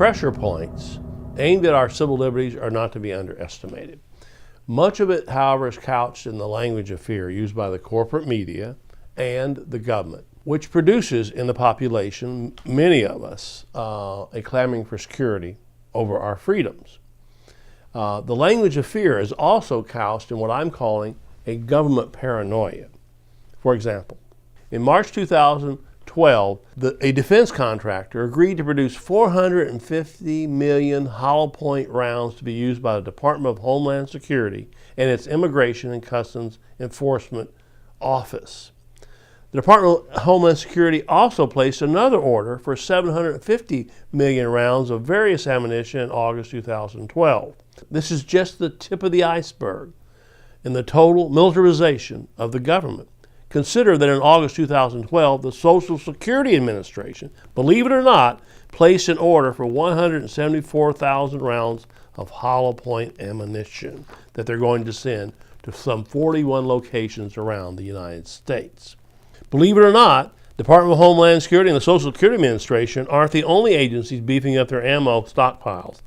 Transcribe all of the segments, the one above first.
pressure points aimed at our civil liberties are not to be underestimated. Much of it, however, is couched in the language of fear used by the corporate media and the government, which produces in the population, many of us, a clamoring for security over our freedoms. The language of fear is also couched in what I'm calling a government paranoia. For example, in March 2012, a defense contractor agreed to produce 450 million hollow point rounds to be used by the Department of Homeland Security and its Immigration and Customs Enforcement Office. The Department of Homeland Security also placed another order for 750 million rounds of various ammunition in August 2012. This is just the tip of the iceberg in the total militarization of the government. Consider that in August 2012, the Social Security Administration, believe it or not, placed an order for 174,000 rounds of hollow point ammunition that they're going to send to some 41 locations around the United States. Believe it or not, Department of Homeland Security and the Social Security Administration aren't the only agencies beefing up their ammo stockpiles.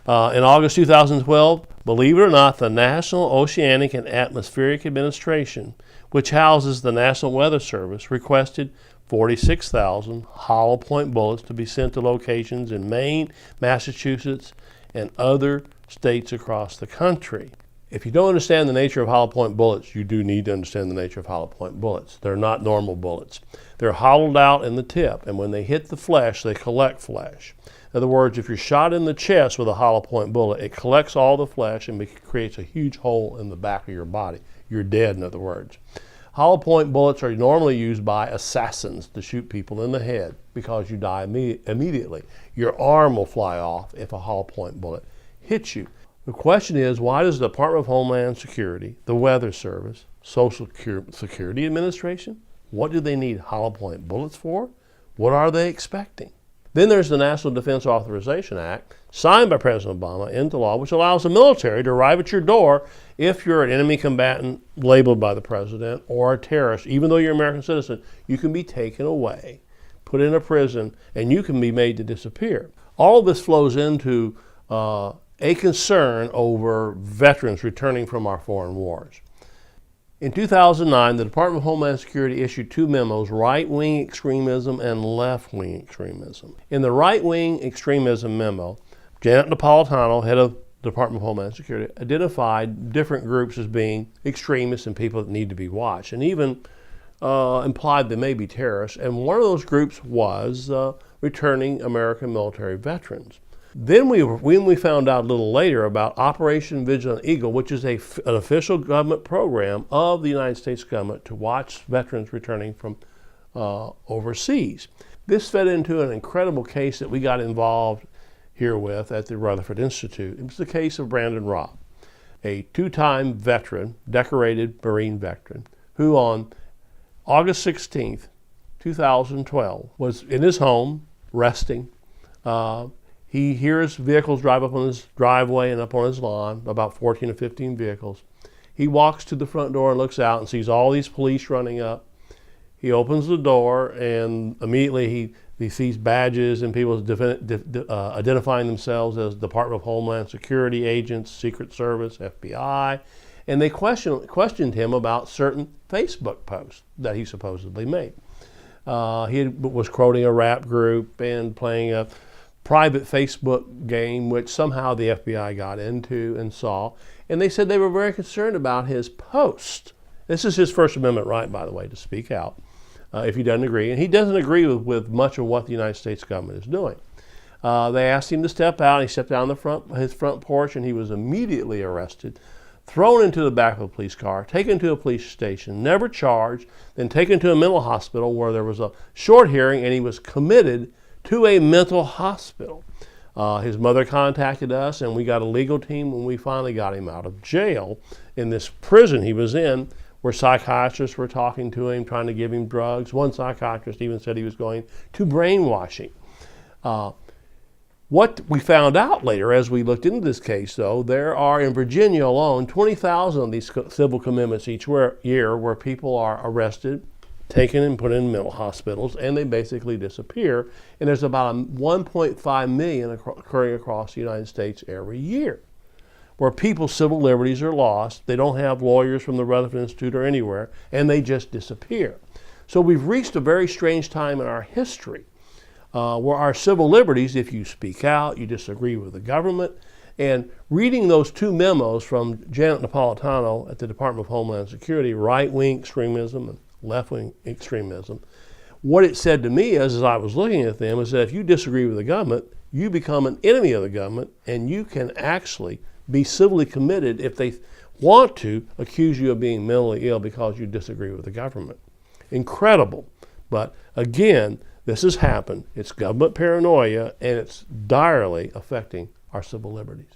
In August 2012, believe it or not, the National Oceanic and Atmospheric Administration, which houses the National Weather Service, requested 46,000 hollow point bullets to be sent to locations in Maine, Massachusetts, and other states across the country. If you don't understand the nature of hollow point bullets, you do need to understand the nature of hollow point bullets. They're not normal bullets. They're hollowed out in the tip, and when they hit the flesh, they collect flesh. In other words, if you're shot in the chest with a hollow point bullet, it collects all the flesh and creates a huge hole in the back of your body. You're dead, in other words. Hollow point bullets are normally used by assassins to shoot people in the head because you die immediately. Your arm will fly off if a hollow point bullet hits you. The question is, why does the Department of Homeland Security, the Weather Service, Social Security Administration, what do they need hollow point bullets for? What are they expecting? Then there's the National Defense Authorization Act, signed by President Obama into law, which allows the military to arrive at your door if you're an enemy combatant labeled by the president or a terrorist. Even though you're an American citizen, you can be taken away, put in a prison, and you can be made to disappear. All of this flows into a concern over veterans returning from our foreign wars. In 2009, the Department of Homeland Security issued two memos, right-wing extremism and left-wing extremism. In the right-wing extremism memo, Janet Napolitano, head of the Department of Homeland Security, identified different groups as being extremists and people that need to be watched, and even implied they may be terrorists. And one of those groups was returning American military veterans. Then when we found out a little later about Operation Vigilant Eagle, which is an official government program of the United States government to watch veterans returning from overseas. This fed into an incredible case that we got involved here with at the Rutherford Institute. It was the case of Brandon Robb, a two-time veteran, decorated Marine veteran, who on August 16th, 2012, was in his home resting. He hears vehicles drive up on his driveway and up on his lawn, about 14 or 15 vehicles. He walks to the front door and looks out and sees all these police running up. He opens the door and immediately he sees badges and people identifying themselves as Department of Homeland Security agents, Secret Service, FBI, and they questioned him about certain Facebook posts that he supposedly made. He was quoting a rap group and playing a private Facebook game, which somehow the FBI got into and saw, and they said they were very concerned about his post. This is his First Amendment right, by the way, to speak out if he doesn't agree, and he doesn't agree with much of what the United States government is doing. They asked him to step out. He stepped down his front porch, and he was immediately arrested, thrown into the back of a police car, taken to a police station, never charged, then taken to a mental hospital where there was a short hearing, and he was committed to a mental hospital. His mother contacted us, and we got a legal team when we finally got him out of jail in this prison he was in, where psychiatrists were talking to him, trying to give him drugs. One psychiatrist even said he was going to brainwashing. What we found out later as we looked into this case, though, there are in Virginia alone 20,000 of these civil commitments each year where people are arrested, taken and put in mental hospitals, and they basically disappear. And there's about 1.5 million occurring across the United States every year, where people's civil liberties are lost. They don't have lawyers from the Rutherford Institute or anywhere, and they just disappear. So we've reached a very strange time in our history where our civil liberties, if you speak out, you disagree with the government. And reading those two memos from Janet Napolitano at the Department of Homeland Security, right-wing extremism and left-wing extremism, what it said to me as I was looking at them is that if you disagree with the government, you become an enemy of the government, and you can actually be civilly committed if they want to accuse you of being mentally ill because you disagree with the government. Incredible. But again, this has happened. It's government paranoia, and it's direly affecting our civil liberties.